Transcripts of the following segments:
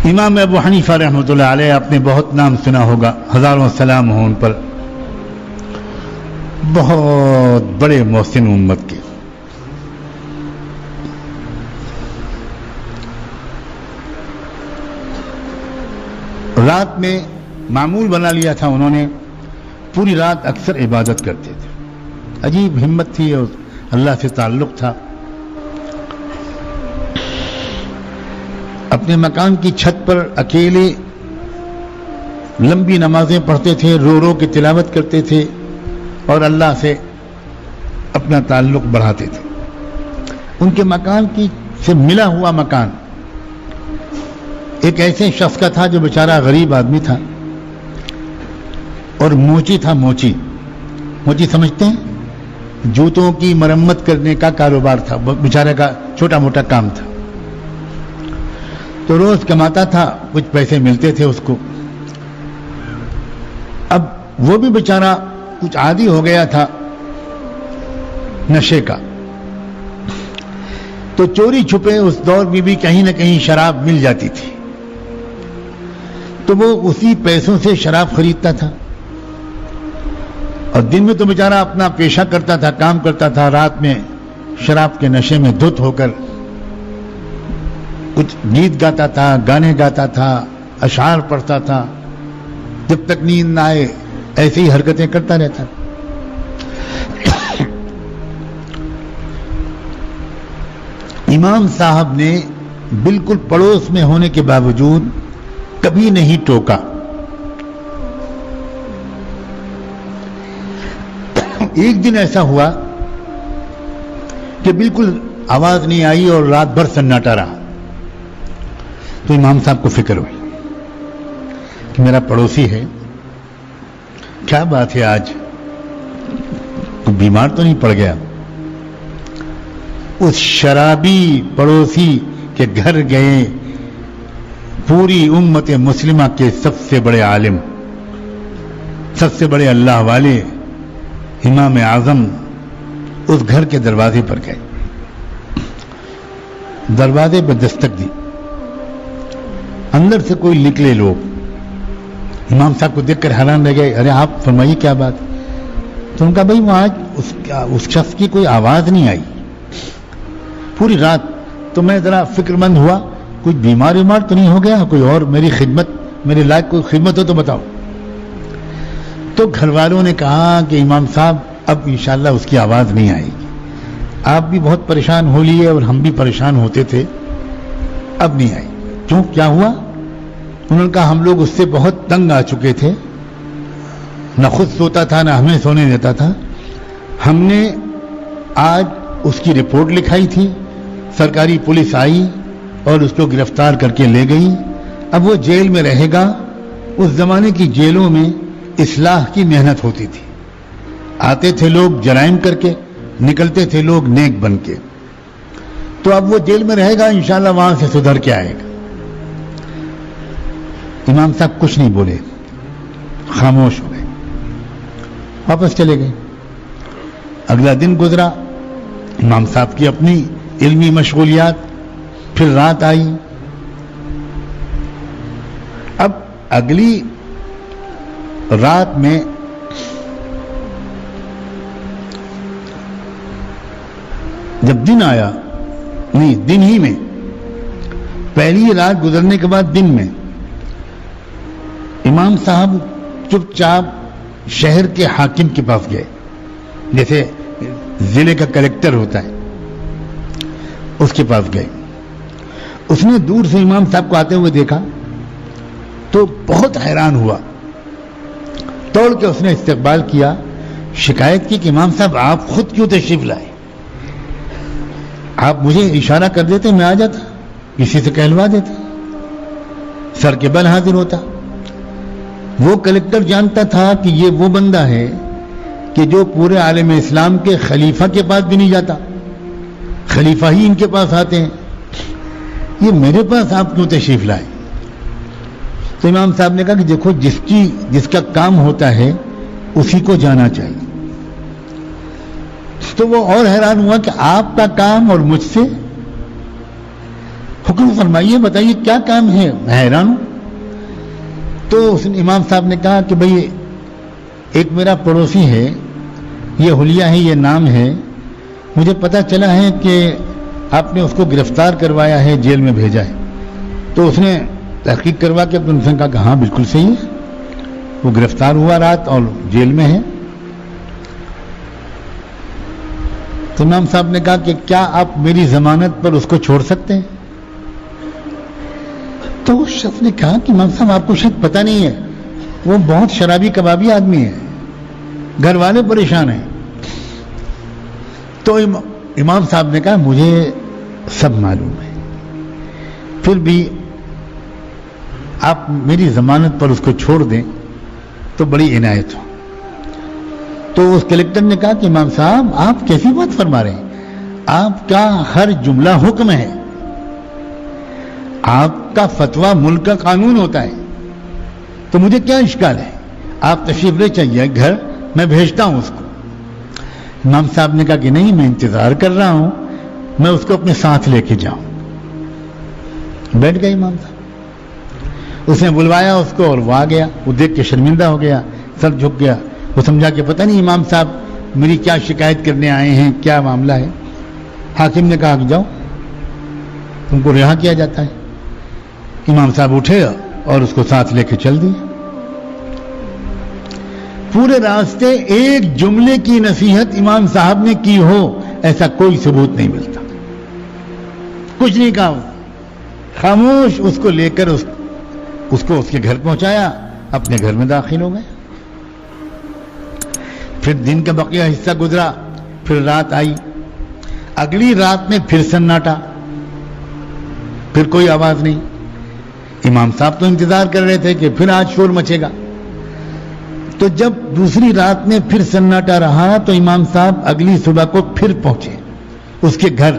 امام ابو حنیفہ رحمۃ اللہ علیہ آپ نے بہت نام سنا ہوگا، ہزاروں سلام ہوں ان پر، بہت بڑے محسن امت کے۔ رات میں معمول بنا لیا تھا انہوں نے، پوری رات اکثر عبادت کرتے تھے، عجیب ہمت تھی اور اللہ سے تعلق تھا۔ اپنے مکان کی چھت پر اکیلے لمبی نمازیں پڑھتے تھے، رو رو کے تلاوت کرتے تھے اور اللہ سے اپنا تعلق بڑھاتے تھے۔ ان کے مکان کی سے ملا ہوا مکان ایک ایسے شخص کا تھا جو بیچارہ غریب آدمی تھا اور موچی تھا۔ موچی سمجھتے ہیں؟ جوتوں کی مرمت کرنے کا کاروبار تھا، بیچارے کا چھوٹا موٹا کام تھا۔ تو روز کماتا تھا، کچھ پیسے ملتے تھے اس کو۔ اب وہ بھی بیچارہ کچھ عادی ہو گیا تھا نشے کا، تو چوری چھپے اس دور میں بھی کہیں نہ کہیں شراب مل جاتی تھی، تو وہ اسی پیسوں سے شراب خریدتا تھا، اور دن میں تو بیچارہ اپنا پیشہ کرتا تھا، کام کرتا تھا، رات میں شراب کے نشے میں دھت ہو کر کچھ گیت گاتا تھا، گانے گاتا تھا، اشعار پڑھتا تھا، جب تک نیند نہ آئے ایسی ہی حرکتیں کرتا رہتا۔ امام صاحب نے بالکل پڑوس میں ہونے کے باوجود کبھی نہیں ٹوکا۔ ایک دن ایسا ہوا کہ بالکل آواز نہیں آئی اور رات بھر سناٹا رہا، تو امام صاحب کو فکر ہوئی کہ میرا پڑوسی ہے، کیا بات ہے آج کوئی بیمار تو نہیں پڑ گیا؟ اس شرابی پڑوسی کے گھر گئے پوری امت مسلمہ کے سب سے بڑے عالم، سب سے بڑے اللہ والے امام اعظم اس گھر کے دروازے پر گئے، دروازے پر دستک دی، اندر سے کوئی نکلے لوگ، امام صاحب کو دیکھ کر حیران رہ گئے، ارے آپ فرمائیے کیا بات؟ تو ان کا بھائی وہ آج اس شخص کی کوئی آواز نہیں آئی پوری رات، تو میں ذرا فکر مند ہوا کچھ بیمار تو نہیں ہو گیا، کوئی اور میری خدمت، میرے لائق کوئی خدمت ہو تو بتاؤ۔ تو گھر والوں نے کہا کہ امام صاحب اب انشاءاللہ اس کی آواز نہیں آئے گی، آپ بھی بہت پریشان ہو لیے اور ہم بھی پریشان ہوتے تھے، اب نہیں آئی۔ کیوں، کیا ہوا؟ انہوں نے کہا ہم لوگ اس سے بہت تنگ آ چکے تھے، نہ خود سوتا تھا نہ ہمیں سونے دیتا تھا، ہم نے آج اس کی رپورٹ لکھائی تھی، سرکاری پولیس آئی اور اس کو گرفتار کر کے لے گئی، اب وہ جیل میں رہے گا۔ اس زمانے کی جیلوں میں اصلاح کی محنت ہوتی تھی، آتے تھے لوگ جرائم کر کے، نکلتے تھے لوگ نیک بن کے، تو اب وہ جیل میں رہے گا، انشاءاللہ وہاں سے سدھر کے آئے گا۔ امام صاحب کچھ نہیں بولے، خاموش ہو گئے، واپس چلے گئے۔ اگلا دن گزرا، امام صاحب کی اپنی علمی مشغولیات، پھر رات آئی۔ اب اگلی رات میں جب دن آیا، نہیں دن ہی میں، پہلی رات گزرنے کے بعد دن میں امام صاحب چپ چاپ شہر کے حاکم کے پاس گئے، جیسے ضلع کا کلیکٹر ہوتا ہے اس کے پاس گئے۔ اس نے دور سے امام صاحب کو آتے ہوئے دیکھا تو بہت حیران ہوا، توڑ کے اس نے استقبال کیا، شکایت کی کہ امام صاحب آپ خود کیوں تشریف لائے؟ آپ مجھے اشارہ کر دیتے میں آ جاتا، کسی سے کہلوا دیتا، سر کے بل حاضر ہوتا۔ وہ کلیکٹر جانتا تھا کہ یہ وہ بندہ ہے کہ جو پورے عالم اسلام کے خلیفہ کے پاس بھی نہیں جاتا، خلیفہ ہی ان کے پاس آتے ہیں، یہ میرے پاس آپ کیوں تشریف لائے؟ تو امام صاحب نے کہا کہ دیکھو جس کا کام ہوتا ہے اسی کو جانا چاہیے۔ تو وہ اور حیران ہوا کہ آپ کا کام اور مجھ سے، حکم فرمائیے، بتائیے کیا کام ہے، میں حیران ہوں۔ تو اس امام صاحب نے کہا کہ بھئی ایک میرا پڑوسی ہے، یہ حلیہ ہے، یہ نام ہے، مجھے پتہ چلا ہے کہ آپ نے اس کو گرفتار کروایا ہے، جیل میں بھیجا ہے۔ تو اس نے تحقیق کروا کے ان سے کہا کہ ہاں بالکل صحیح ہے، وہ گرفتار ہوا رات اور جیل میں ہے۔ تو امام صاحب نے کہا کہ کیا آپ میری ضمانت پر اس کو چھوڑ سکتے ہیں؟ تو اس شخص نے کہا کہ امام صاحب آپ کو شاید پتہ نہیں ہے، وہ بہت شرابی کبابی آدمی ہے، گھر والے پریشان ہیں۔ تو امام صاحب نے کہا مجھے سب معلوم ہے، پھر بھی آپ میری ضمانت پر اس کو چھوڑ دیں تو بڑی عنایت ہو۔ تو اس کلیکٹر نے کہا کہ امام صاحب آپ کیسی بات فرما رہے ہیں، آپ کا ہر جملہ حکم ہے، آپ کا فتویٰ ملک کا قانون ہوتا ہے، تو مجھے کیا اشکال ہے، آپ تشریف لے چاہیے گھر، میں بھیجتا ہوں اس کو۔ امام صاحب نے کہا کہ نہیں، میں انتظار کر رہا ہوں، میں اس کو اپنے ساتھ لے کے جاؤں۔ بیٹھ گئے امام صاحب، اس نے بلوایا اس کو اور وہ آ گیا۔ وہ دیکھ کے شرمندہ ہو گیا، سر جھک گیا، وہ سمجھا کہ پتہ نہیں امام صاحب میری کیا شکایت کرنے آئے ہیں، کیا معاملہ ہے۔ حاکم نے کہا کہ جاؤ، تم کو رہا کیا جاتا ہے۔ امام صاحب اٹھے اور اس کو ساتھ لے کے چل دیے۔ پورے راستے ایک جملے کی نصیحت امام صاحب نے کی ہو ایسا کوئی ثبوت نہیں ملتا، کچھ نہیں کہا، خاموش اس کو لے کر اس کو اس کے گھر پہنچایا، اپنے گھر میں داخل ہو گئے۔ پھر دن کا بقیہ حصہ گزرا، پھر رات آئی، اگلی رات میں پھر سناٹا، پھر کوئی آواز نہیں۔ امام صاحب تو انتظار کر رہے تھے کہ پھر آج شور مچے گا۔ تو جب دوسری رات میں پھر سناٹا رہا تو امام صاحب اگلی صبح کو پھر پہنچے اس کے گھر۔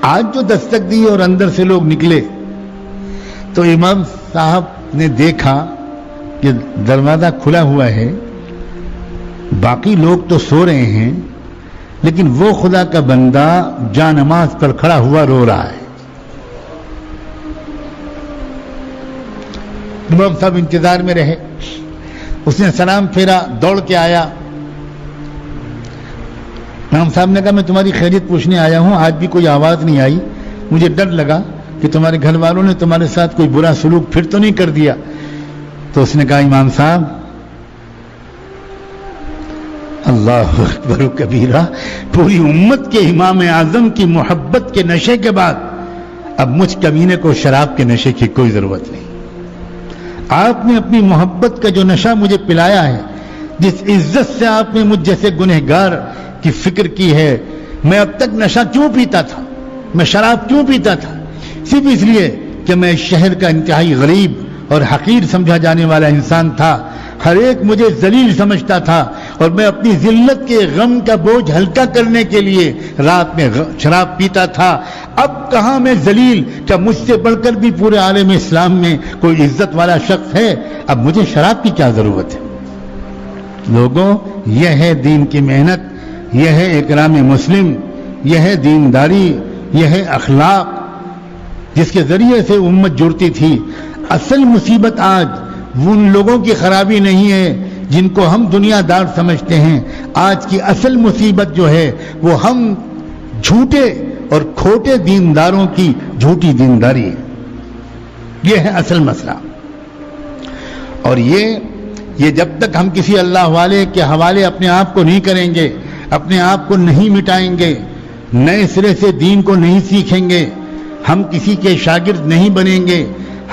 آج جو دستک دی اور اندر سے لوگ نکلے تو امام صاحب نے دیکھا کہ دروازہ کھلا ہوا ہے، باقی لوگ تو سو رہے ہیں، لیکن وہ خدا کا بندہ جا نماز پر کھڑا ہوا رو رہا ہے۔ امام صاحب انتظار میں رہے، اس نے سلام پھیرا، دوڑ کے آیا۔ امام صاحب نے کہا میں تمہاری خیریت پوچھنے آیا ہوں، آج بھی کوئی آواز نہیں آئی، مجھے ڈر لگا کہ تمہارے گھر والوں نے تمہارے ساتھ کوئی برا سلوک پھر تو نہیں کر دیا۔ تو اس نے کہا امام صاحب اللہ اکبر و کبیرہ، پوری امت کے امام اعظم کی محبت کے نشے کے بعد اب مجھ کمینے کو شراب کے نشے کی کوئی ضرورت نہیں۔ آپ نے اپنی محبت کا جو نشہ مجھے پلایا ہے، جس عزت سے آپ نے مجھ جیسے گنہگار کی فکر کی ہے، میں اب تک نشہ کیوں پیتا تھا، میں شراب کیوں پیتا تھا؟ صرف اس لیے کہ میں اس شہر کا انتہائی غریب اور حقیر سمجھا جانے والا انسان تھا، ہر ایک مجھے ذلیل سمجھتا تھا، اور میں اپنی ذلت کے غم کا بوجھ ہلکا کرنے کے لیے رات میں شراب پیتا تھا۔ اب کہاں میں ذلیل، کیا مجھ سے بڑھ کر بھی پورے عالم اسلام میں کوئی عزت والا شخص ہے؟ اب مجھے شراب کی کیا ضرورت ہے؟ لوگوں، یہ ہے دین کی محنت، یہ ہے اکرام مسلم، یہ ہے دینداری، یہ ہے اخلاق، جس کے ذریعے سے امت جڑتی تھی۔ اصل مصیبت آج ان لوگوں کی خرابی نہیں ہے جن کو ہم دنیا دار سمجھتے ہیں، آج کی اصل مصیبت جو ہے وہ ہم جھوٹے اور کھوٹے دینداروں کی جھوٹی دینداری ہے، یہ ہے اصل مسئلہ۔ اور یہ جب تک ہم کسی اللہ والے کے حوالے اپنے آپ کو نہیں کریں گے، اپنے آپ کو نہیں مٹائیں گے، نئے سرے سے دین کو نہیں سیکھیں گے، ہم کسی کے شاگرد نہیں بنیں گے،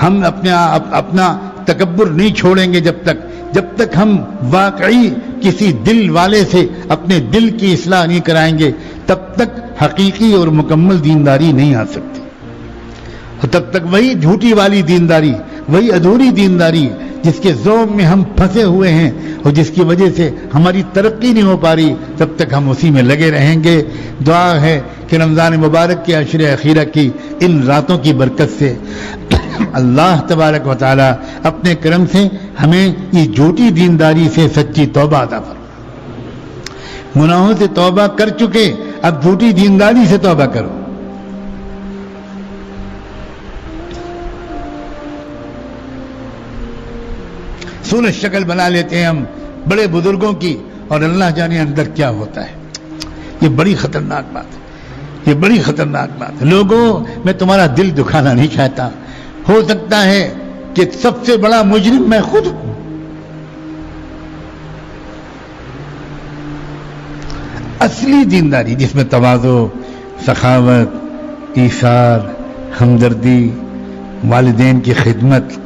ہم اپنا تکبر نہیں چھوڑیں گے، جب تک ہم واقعی کسی دل والے سے اپنے دل کی اصلاح نہیں کرائیں گے، تب تک حقیقی اور مکمل دینداری نہیں آ سکتی، اور تب تک وہی جھوٹی والی دینداری، وہی ادھوری دینداری جس کے ذوق میں ہم پھنسے ہوئے ہیں اور جس کی وجہ سے ہماری ترقی نہیں ہو پا رہی، تب تک ہم اسی میں لگے رہیں گے۔ دعا ہے کہ رمضان مبارک کے عشر اخیرہ کی ان راتوں کی برکت سے اللہ تبارک و تعالی اپنے کرم سے ہمیں اس جھوٹی دینداری سے سچی توبہ عطا فرمائے۔ گناہوں سے توبہ کر چکے، اب جھوٹی دینداری سے توبہ کرو، صورت شکل بنا لیتے ہیں ہم بڑے بزرگوں کی، اور اللہ جانے اندر کیا ہوتا ہے۔ یہ بڑی خطرناک بات ہے، یہ بڑی خطرناک بات ہے۔ لوگوں، میں تمہارا دل دکھانا نہیں چاہتا، ہو سکتا ہے کہ سب سے بڑا مجرم میں خود ہوں۔ اصلی دینداری جس میں تواضع، سخاوت، ایثار، ہمدردی، والدین کی خدمت،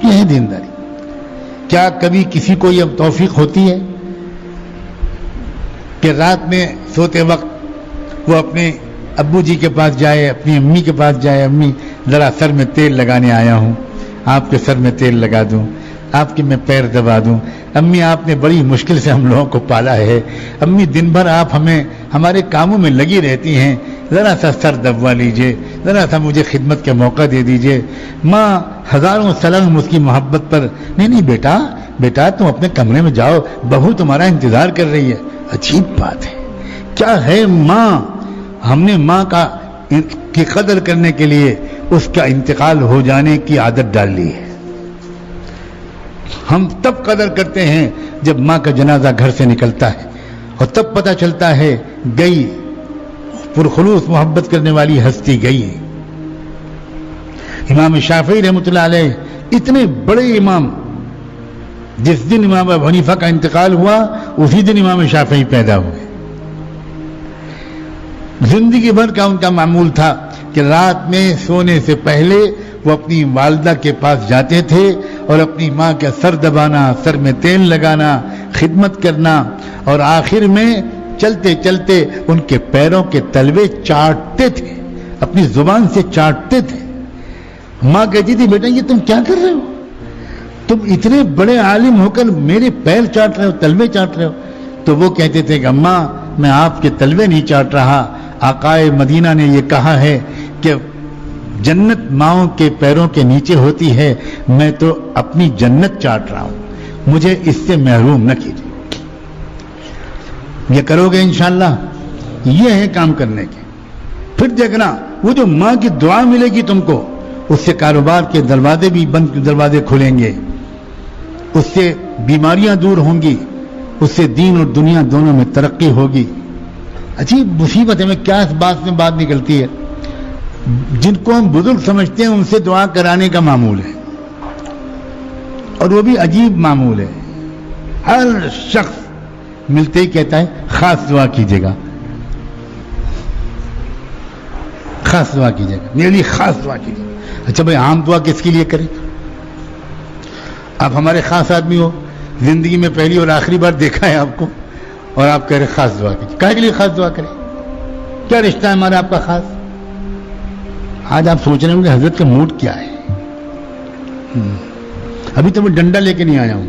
یہ ہے دینداری۔ کیا کبھی کسی کو یہ توفیق ہوتی ہے کہ رات میں سوتے وقت وہ اپنے ابو جی کے پاس جائے، اپنی امی کے پاس جائے، امی ذرا سر میں تیل لگانے آیا ہوں، آپ کے سر میں تیل لگا دوں، آپ کے میں پیر دبا دوں، امی آپ نے بڑی مشکل سے ہم لوگوں کو پالا ہے، امی دن بھر آپ ہمیں ہمارے کاموں میں لگی رہتی ہیں، ذرا سا سر دبوا لیجئے، ذرا سا مجھے خدمت کا موقع دے دیجئے۔ ماں ہزاروں سلام اس کی محبت پر، نہیں بیٹا بیٹا تم اپنے کمرے میں جاؤ، بہو تمہارا انتظار کر رہی ہے۔ عجیب بات ہے، کیا ہے ماں، ہم نے ماں کی قدر کرنے کے لیے اس کا انتقال ہو جانے کی عادت ڈال لی ہے۔ ہم تب قدر کرتے ہیں جب ماں کا جنازہ گھر سے نکلتا ہے، اور تب پتہ چلتا ہے گئی، پرخلوص محبت کرنے والی ہستی گئی ہے۔ امام شافعی رحمۃ اللہ علیہ اتنے بڑے امام، جس دن امام ابو حنیفہ کا انتقال ہوا اسی دن امام شافعی پیدا ہوئے۔ زندگی بھر کا ان کا معمول تھا کہ رات میں سونے سے پہلے وہ اپنی والدہ کے پاس جاتے تھے اور اپنی ماں کا سر دبانا، سر میں تیل لگانا، خدمت کرنا، اور آخر میں چلتے چلتے ان کے پیروں کے تلوے چاٹتے تھے، اپنی زبان سے چاٹتے تھے۔ ماں کہتی تھی بیٹا یہ تم کیا کر رہے ہو، تم اتنے بڑے عالم ہو کر میرے پیر چاٹ رہے ہو، تلوے چاٹ رہے ہو۔ تو وہ کہتے تھے کہ اماں میں آپ کے تلوے نہیں چاٹ رہا، آقائے مدینہ نے یہ کہا ہے کہ جنت ماؤں کے پیروں کے نیچے ہوتی ہے، میں تو اپنی جنت چاٹ رہا ہوں، مجھے اس سے محروم نہ کیجیے۔ یہ کرو گے انشاءاللہ، یہ ہے کام کرنے کے۔ پھر دیکھنا وہ جو ماں کی دعا ملے گی تم کو، اس سے کاروبار کے دروازے بھی دروازے کھلیں گے، اس سے بیماریاں دور ہوں گی، اس سے دین اور دنیا دونوں میں ترقی ہوگی۔ عجیب مصیبت ہے، میں کیا اس بات میں بات نکلتی ہے، جن کو ہم بزرگ سمجھتے ہیں ان سے دعا کرانے کا معمول ہے، اور وہ بھی عجیب معمول ہے۔ ہر شخص ملتے ہی کہتا ہے خاص دعا کیجیے گا، خاص دعا کیجیے گا، میرے لیے خاص دعا کیجیے گا۔ اچھا بھائی عام دعا کس کے لیے کریں؟ آپ ہمارے خاص آدمی ہو، زندگی میں پہلی اور آخری بار دیکھا ہے آپ کو، اور آپ کہہ رہے خاص دعا کیجیے، کہے کے لیے خاص دعا کریں؟ کیا رشتہ ہے ہمارا آپ کا خاص؟ آج آپ سوچ رہے ہوں کہ حضرت کا موڈ کیا ہے۔ ابھی تو میں ڈنڈا لے کے نہیں آیا ہوں،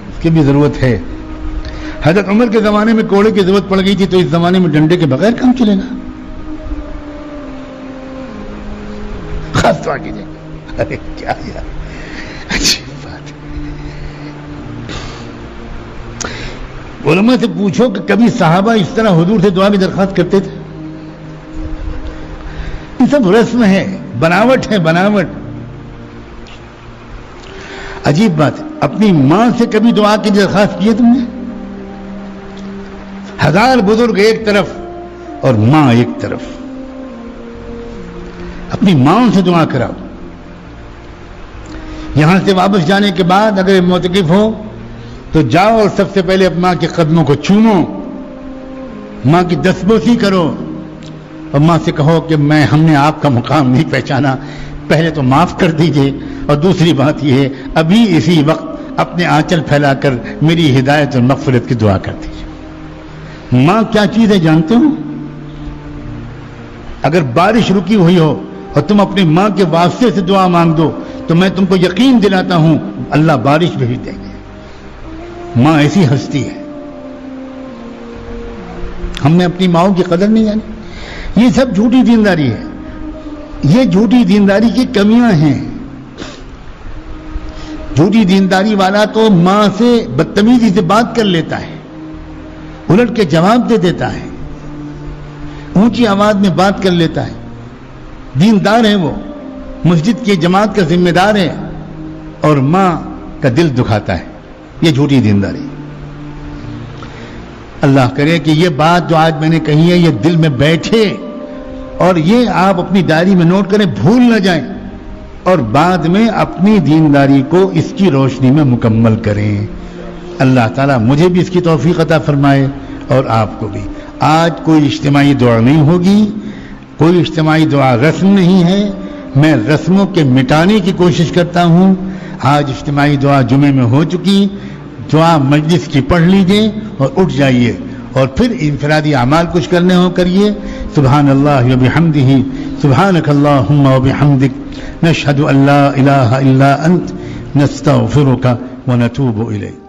اس کی بھی ضرورت ہے۔ حضرت عمر کے زمانے میں کوڑے کی ضرورت پڑ گئی تھی، تو اس زمانے میں ڈنڈے کے بغیر کام چلے گا؟ خاص دعا کیجیے گا، ارے کیا یار اچھی بات ہے۔ علماء سے پوچھو کہ کبھی صحابہ اس طرح حضور سے دعا کی درخواست کرتے تھے؟ یہ سب رسم ہے، بناوٹ ہے، بناوٹ۔ عجیب بات ہے، اپنی ماں سے کبھی دعا کی درخواست کی ہے تم نے؟ ہزار بزرگ ایک طرف اور ماں ایک طرف، اپنی ماں سے دعا کراؤ۔ یہاں سے واپس جانے کے بعد اگر معتکف ہو تو جاؤ اور سب سے پہلے اپنی ماں کے قدموں کو چومو، ماں کی دستبوسی کرو، اور ماں سے کہو کہ ہم نے آپ کا مقام نہیں پہچانا، پہلے تو معاف کر دیجئے، اور دوسری بات یہ ہے ابھی اسی وقت اپنے آنچل پھیلا کر میری ہدایت اور مغفرت کی دعا کر دیجئے۔ ماں کیا چیز ہے جانتے ہو؟ اگر بارش رکی ہوئی ہو اور تم اپنی ماں کے واسطے سے دعا مانگ دو تو میں تم کو یقین دلاتا ہوں اللہ بارش بھیج دے گا۔ ماں ایسی ہستی ہے، ہم نے اپنی ماؤں کی قدر نہیں جانی۔ یہ سب جھوٹی دینداری ہے، یہ جھوٹی دینداری کی کمیاں ہیں۔ جھوٹی دینداری والا تو ماں سے بدتمیزی سے بات کر لیتا ہے، الٹ کے جواب دے دیتا ہے، اونچی آواز میں بات کر لیتا ہے۔ دیندار ہے وہ، مسجد کی جماعت کا ذمہ دار ہے، اور ماں کا دل دکھاتا ہے. یہ جھوٹی دینداری. اللہ کرے کہ یہ بات جو آج میں نے کہی ہے یہ دل میں بیٹھے اور یہ آپ اپنی ڈائری میں نوٹ کریں, بھول نہ جائیں, اور بعد میں اپنی دینداری کو اس کی روشنی میں مکمل کریں. اللہ تعالیٰ مجھے بھی اس کی توفیق عطا فرمائے اور آپ کو بھی. آج کوئی اجتماعی دعا نہیں ہوگی, کوئی اجتماعی دعا رسم نہیں ہے. میں رسموں کے مٹانے کی کوشش کرتا ہوں. آج اجتماعی دعا جمعے میں ہو چکی, دعا مجلس کی پڑھ لیجئے اور اٹھ جائیے, اور پھر انفرادی اعمال کچھ کرنے ہو کریے. سبحان اللہ و بحمدہ, سبحانک اللہم و بحمدک, نشہد ان لا الہ الا انت, نستغفرک و نتوب الیک.